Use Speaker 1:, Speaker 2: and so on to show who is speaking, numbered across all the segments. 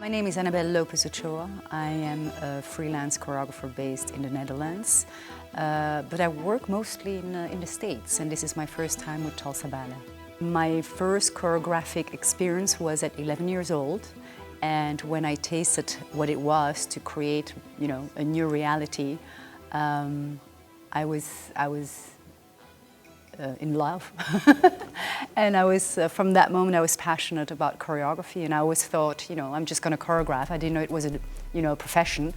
Speaker 1: My name is Annabelle Lopez Ochoa. I am a freelance choreographer based in the Netherlands, but I work mostly in the States, and this is my first time with Tulsa Ballet. My first choreographic experience was at 11 years old, and when I tasted what it was to create, a new reality, I was in love. And from that moment I was passionate about choreography, and I always thought, I'm just going to choreograph. I didn't know it was a profession.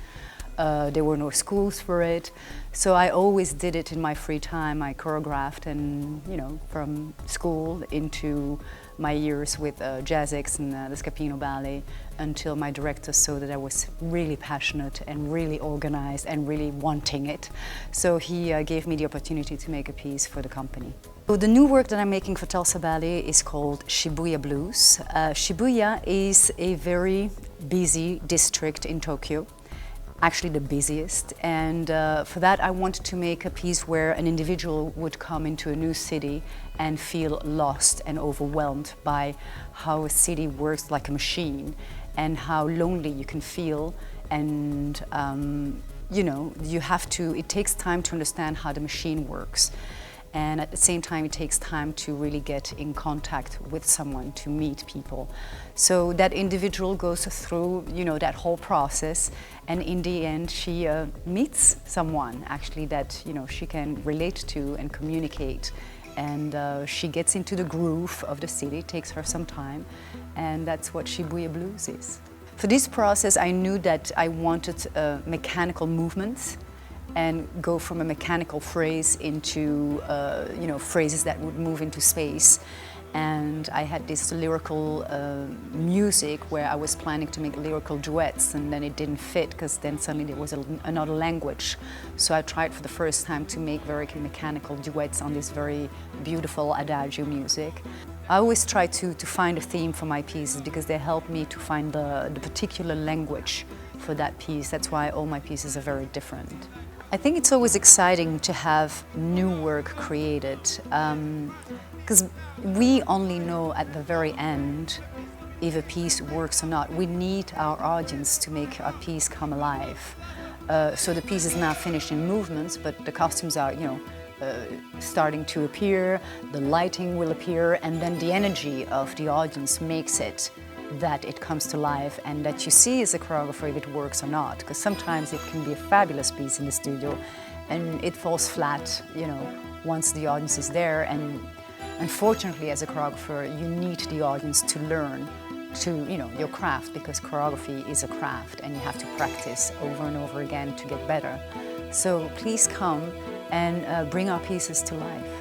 Speaker 1: There were no schools for it. So I always did it in my free time. I choreographed, and from school into my years with Jazzix and the Scapino Ballet, until my director saw that I was really passionate and really organized and really wanting it. So he gave me the opportunity to make a piece for the company. So the new work that I'm making for Tulsa Ballet is called Shibuya Blues. Shibuya is a very busy district in Tokyo, actually the busiest, and for that I wanted to make a piece where an individual would come into a new city and feel lost and overwhelmed by how a city works like a machine, and how lonely you can feel, and it takes time to understand how the machine works. And at the same time, it takes time to really get in contact with someone, to meet people. So that individual goes through, that whole process, and in the end, she meets someone actually that she can relate to and communicate. And she gets into the groove of the city. It takes her some time, and that's what Shibuya Blues is. For this process, I knew that I wanted mechanical movements, and go from a mechanical phrase into phrases that would move into space. And I had this lyrical music where I was planning to make lyrical duets, and then it didn't fit because then suddenly there was another language. So I tried for the first time to make very mechanical duets on this very beautiful adagio music. I always try to find a theme for my pieces because they help me to find the particular language for that piece. That's why all my pieces are very different. I think it's always exciting to have new work created, because we only know at the very end if a piece works or not. We need our audience to make our piece come alive. So the piece is now finished in movements, but the costumes are, starting to appear, the lighting will appear, and then the energy of the audience makes it that it comes to life, and that you see as a choreographer if it works or not. Because sometimes it can be a fabulous piece in the studio and it falls flat, once the audience is there. And unfortunately, as a choreographer, you need the audience to learn your craft, because choreography is a craft and you have to practice over and over again to get better. So please come and bring our pieces to life.